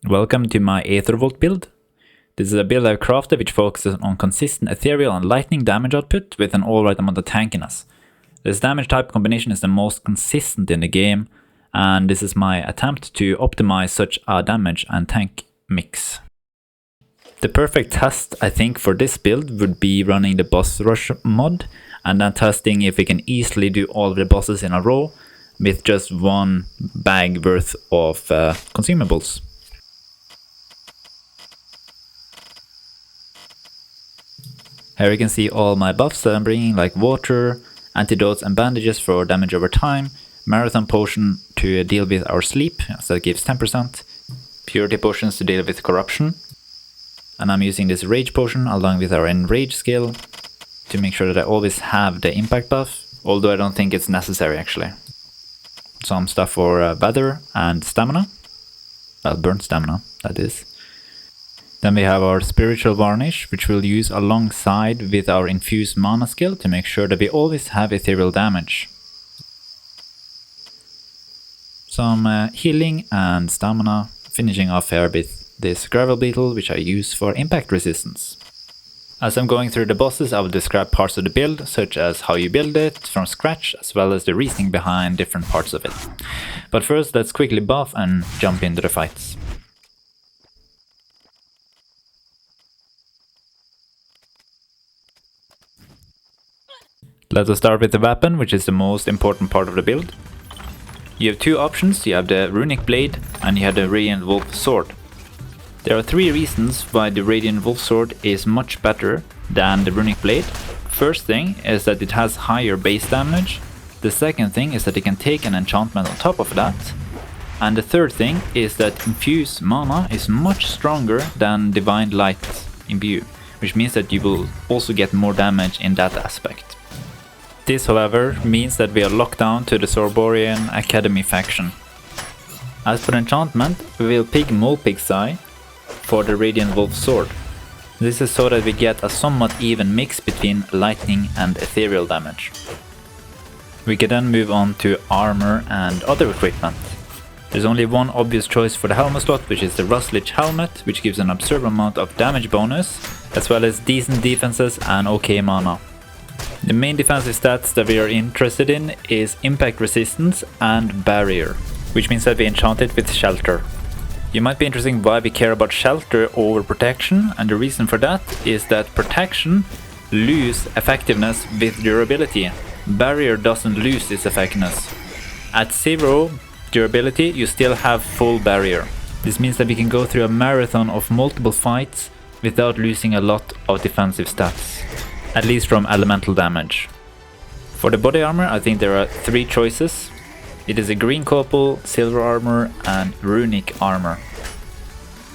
Welcome to my Aethervolt build. This is a build I've crafted which focuses on consistent ethereal and lightning damage output with an alright amount of tankiness. This damage type combination is the most consistent in the game, and this is my attempt to optimize such a damage and tank mix. The perfect test I think for this build would be running the boss rush mod and then testing if we can easily do all of the bosses in a row with just one bag worth of consumables. Here you can see all my buffs that I'm bringing, like water, antidotes and bandages for damage over time, marathon potion to deal with our sleep, so that gives 10%, purity potions to deal with corruption, and I'm using this rage potion along with our enrage skill to make sure that I always have the impact buff, although I don't think it's necessary actually. Some stuff for weather and stamina, burnt stamina that is. Then we have our spiritual varnish, which we'll use alongside with our infused mana skill to make sure that we always have ethereal damage. Some healing and stamina, finishing off here with this gravel beetle, which I use for impact resistance. As I'm going through the bosses, I will describe parts of the build, such as how you build it from scratch, as well as the reasoning behind different parts of it. But first, let's quickly buff and jump into the fights. Let us start with the weapon, which is the most important part of the build. You have two options, you have the runic blade and you have the radiant wolf sword. There are three reasons why the radiant wolf sword is much better than the runic blade. First thing is that it has higher base damage. The second thing is that it can take an enchantment on top of that. And the third thing is that infused mana is much stronger than divine light imbue, which means that you will also get more damage in that aspect. This, however, means that we are locked down to the Sorborian Academy faction. As for enchantment, we will pick Molpig's Eye for the Radiant Wolf Sword. This is so that we get a somewhat even mix between lightning and ethereal damage. We can then move on to armor and other equipment. There's only one obvious choice for the helmet slot, which is the Rustlich helmet, which gives an absurd amount of damage bonus, as well as decent defenses and okay mana. The main defensive stats that we are interested in is impact resistance and barrier, which means that we enchant it with shelter. You might be interested in why we care about shelter over protection, and the reason for that is that protection loses effectiveness with durability. Barrier doesn't lose its effectiveness. At 0 durability you still have full barrier. This means that we can go through a marathon of multiple fights without losing a lot of defensive stats. At least from elemental damage. For the body armor, I think there are three choices. It is a green copal, silver armor and runic armor.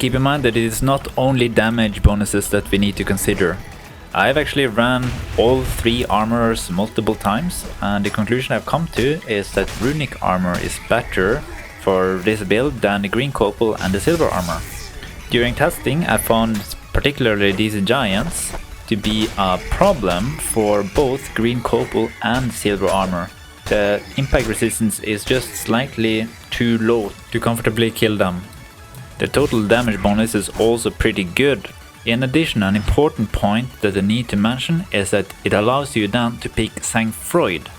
Keep in mind that it is not only damage bonuses that we need to consider. I've actually ran all three armors multiple times, and the conclusion I've come to is that runic armor is better for this build than the green copal and the silver armor. During testing, I found particularly these giants to be a problem for both green copal and silver armor. The impact resistance is just slightly too low to comfortably kill them. The total damage bonus is also pretty good. In addition, an important point that I need to mention is that it allows you then to pick Sang-Froid,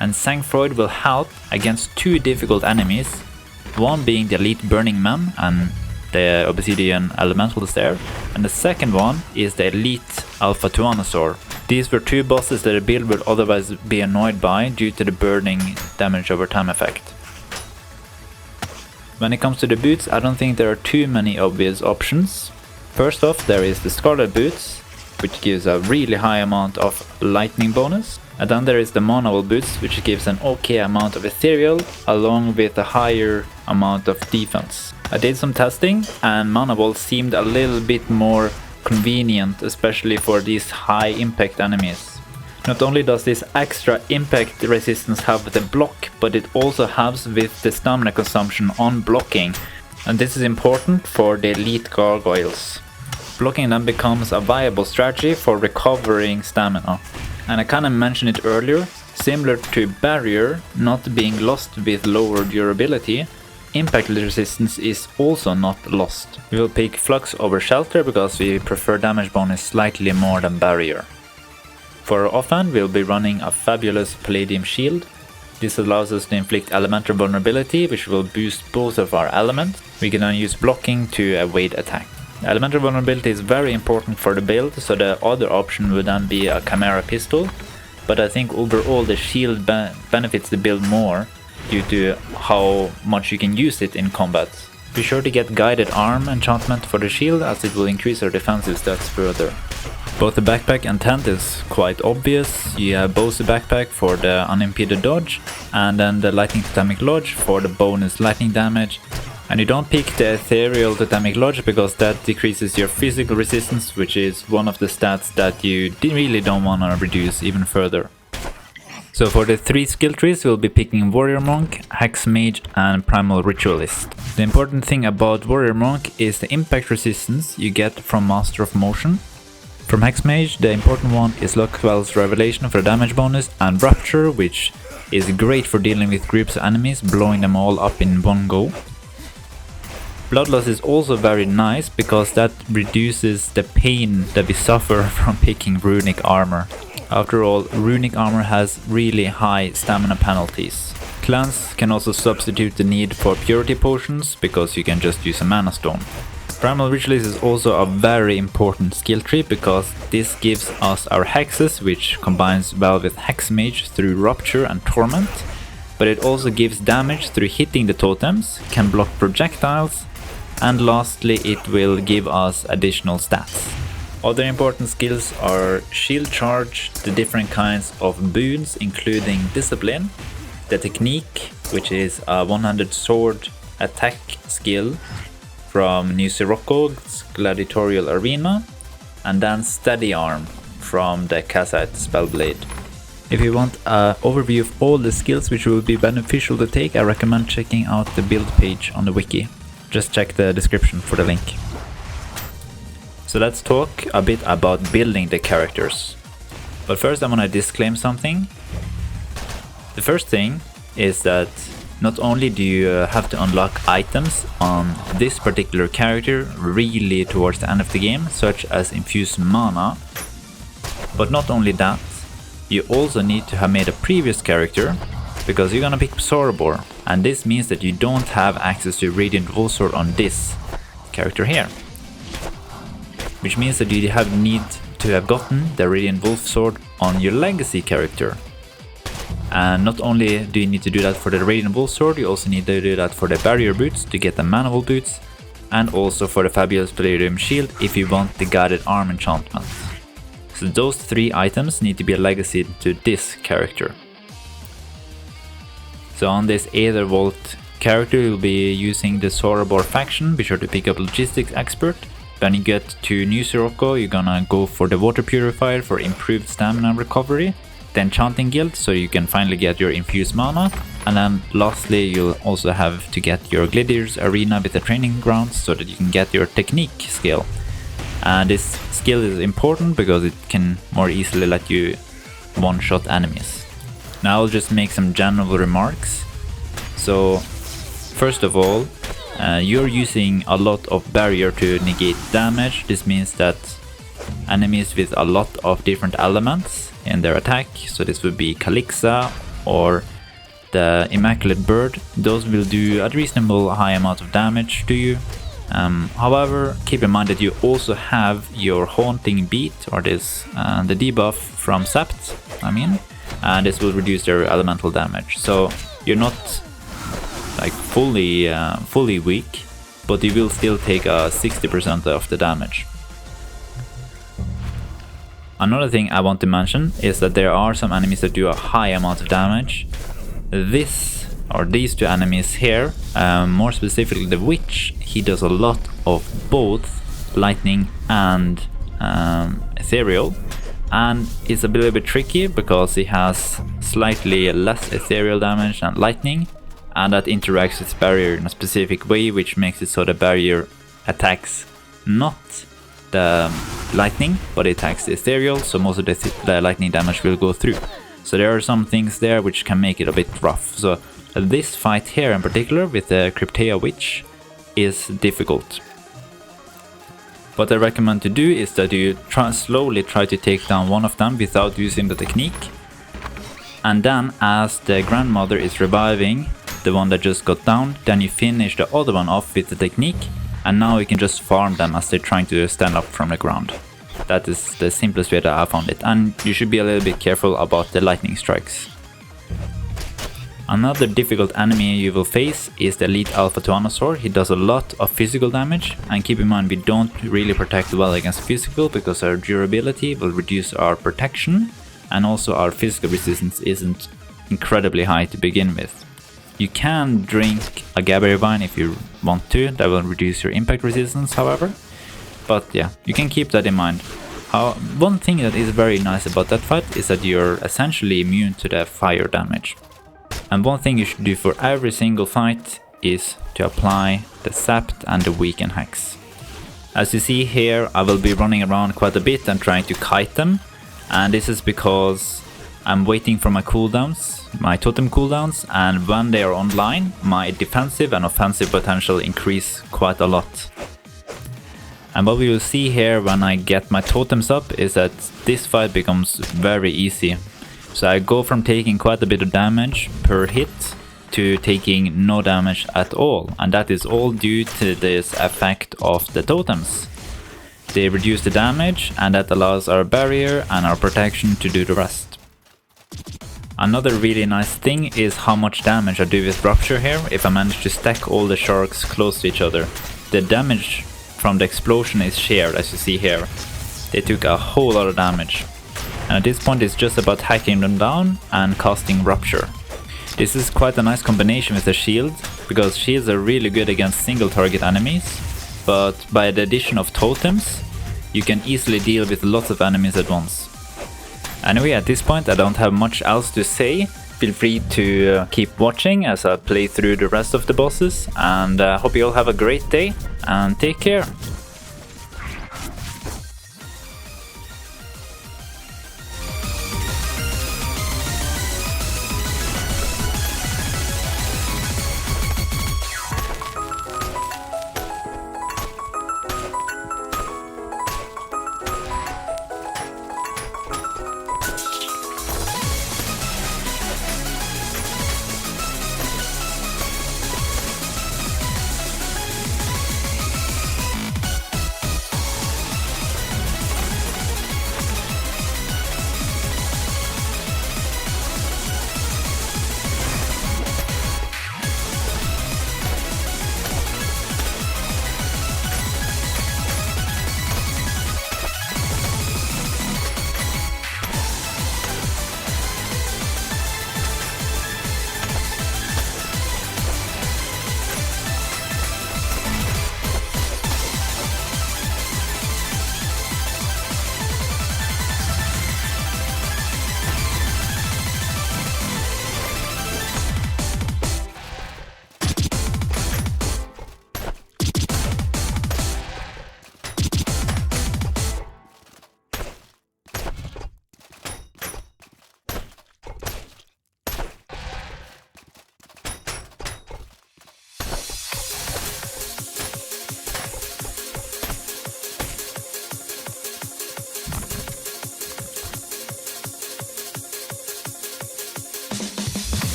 and Sang-Froid will help against two difficult enemies, one being the elite burning man and the obsidian elementals there, and the second one is the elite alpha tyrannosaur. These were two bosses that the build would otherwise be annoyed by due to the burning damage over time effect. When it comes to the boots, I don't think there are too many obvious options. First off, there is the Scarlet Boots, which gives a really high amount of lightning bonus. And then there is the Manawal Boots, which gives an okay amount of ethereal along with a higher amount of defense. I did some testing and Manawal seemed a little bit more convenient, especially for these high impact enemies. Not only does this extra impact resistance have the block, but it also helps with the stamina consumption on blocking, and this is important for the elite gargoyles. Blocking then becomes a viable strategy for recovering stamina. And I kinda mentioned it earlier, similar to barrier not being lost with lower durability, Impact resistance is also not lost. We will pick Flux over Shelter because we prefer damage bonus slightly more than Barrier. For our offhand, we'll be running a fabulous Palladium Shield. This allows us to inflict elemental vulnerability, which will boost both of our elements. We can then use blocking to evade attack. Elemental vulnerability is very important for the build, so the other option would then be a Chimera Pistol. But I think overall the shield benefits the build more due to how much you can use it in combat. Be sure to get Guided Arm enchantment for the shield, as it will increase our defensive stats further. Both the backpack and tent is quite obvious. You have both the backpack for the unimpeded dodge and then the lightning totemic lodge for the bonus lightning damage. And you don't pick the ethereal totemic lodge because that decreases your physical resistance, which is one of the stats that you really don't want to reduce even further. So for the 3 skill trees, we'll be picking Warrior Monk, Hex Mage and Primal Ritualist. The important thing about Warrior Monk is the impact resistance you get from Master of Motion. From Hex Mage, the important one is Lockwell's Revelation for the damage bonus and Rupture, which is great for dealing with groups of enemies, blowing them all up in one go. Bloodlust is also very nice because that reduces the pain that we suffer from picking Runic Armor. After all, Runic Armor has really high stamina penalties. Clans can also substitute the need for Purity Potions because you can just use a Mana Stone. Primal Ritualist is also a very important skill tree because this gives us our hexes, which combines well with Hex Mage through Rupture and Torment, but it also gives damage through hitting the totems, can block projectiles, and lastly it will give us additional stats. Other important skills are Shield Charge, the different kinds of boons including Discipline, the Technique, which is a one-handed sword attack skill from New Sirocco's Gladiatorial Arena, and then Steady Arm from the Kassite Spellblade. If you want an overview of all the skills which will be beneficial to take, I recommend checking out the build page on the wiki. Just check the description for the link. So let's talk a bit about building the characters. But first I want to disclaim something. The first thing is that not only do you have to unlock items on this particular character really towards the end of the game, such as infused mana, but not only that, you also need to have made a previous character, because you're gonna pick Sorobor, and this means that you don't have access to Radiant Wolfsword on this character here. Which means that you need to have gotten the Radiant Wolfsword on your legacy character. And not only do you need to do that for the Radiant Wolfsword, you also need to do that for the Barrier Boots to get the Manifold Boots, and also for the Fabulous Palladium Shield if you want the Guided Arm enchantment. So those 3 items need to be a legacy to this character. So on this Aethervolt character, you'll be using the Sorobor faction. Be sure to pick up Logistics Expert. When you get to New Sirocco, you're gonna go for the Water Purifier for improved stamina recovery, the Enchanting Guild so you can finally get your infused mana, and then lastly you'll also have to get your Gladiator's Arena with the training grounds so that you can get your Technique skill. And this skill is important because it can more easily let you one-shot enemies. Now I'll just make some general remarks. So first of all, you're using a lot of barrier to negate damage. This means that enemies with a lot of different elements in their attack, so this would be Calixa or the Immaculate Bird, those will do a reasonable high amount of damage to you. However, keep in mind that you also have your Haunting Beat, or this the debuff from Sapped, and this will reduce their elemental damage. So you're not like fully weak, but you will still take 60% of the damage. Another thing I want to mention is that there are some enemies that do a high amount of damage. These 2 enemies here, more specifically the Witch, he does a lot of both lightning and ethereal, and it's a little bit tricky because he has slightly less ethereal damage than lightning, and that interacts with barrier in a specific way, which makes it so the barrier attacks not the lightning, but it attacks the ethereal, so most of the lightning damage will go through. So there are some things there which can make it a bit rough. So This fight here in particular with the Cryptea Witch is difficult. What I recommend to do is that you slowly try to take down one of them without using the technique. And then as the grandmother is reviving the one that just got down, then you finish the other one off with the technique, and now you can just farm them as they're trying to stand up from the ground. That is the simplest way that I found it, and you should be a little bit careful about the lightning strikes. Another difficult enemy you will face is the Elite Alpha Tyrannosaur. He does a lot of physical damage, and keep in mind we don't really protect well against physical because our durability will reduce our protection, and also our physical resistance isn't incredibly high to begin with. You can drink a Gaberry Vine if you want to, that will reduce your impact resistance however, but yeah, you can keep that in mind. One thing that is very nice about that fight is that you're essentially immune to the fire damage. And one thing you should do for every single fight is to apply the sapped and the weaken hex. As you see here, I will be running around quite a bit and trying to kite them, and this is because I'm waiting for my cooldowns, my totem cooldowns, and when they are online, my defensive and offensive potential increase quite a lot. And what we will see here when I get my totems up is that this fight becomes very easy. So I go from taking quite a bit of damage per hit to taking no damage at all, and that is all due to this effect of the totems. They reduce the damage, and that allows our barrier and our protection to do the rest. Another really nice thing is how much damage I do with Rupture here if I manage to stack all the sharks close to each other. The damage from the explosion is shared, as you see here. They took a whole lot of damage. And at this point it's just about hacking them down and casting Rupture. This is quite a nice combination with the shield, because shields are really good against single target enemies, but by the addition of totems, you can easily deal with lots of enemies at once. Anyway, at this point I don't have much else to say. Feel free to keep watching as I play through the rest of the bosses, and hope you all have a great day, and take care!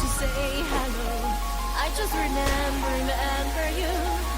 to say hello. I just remember you.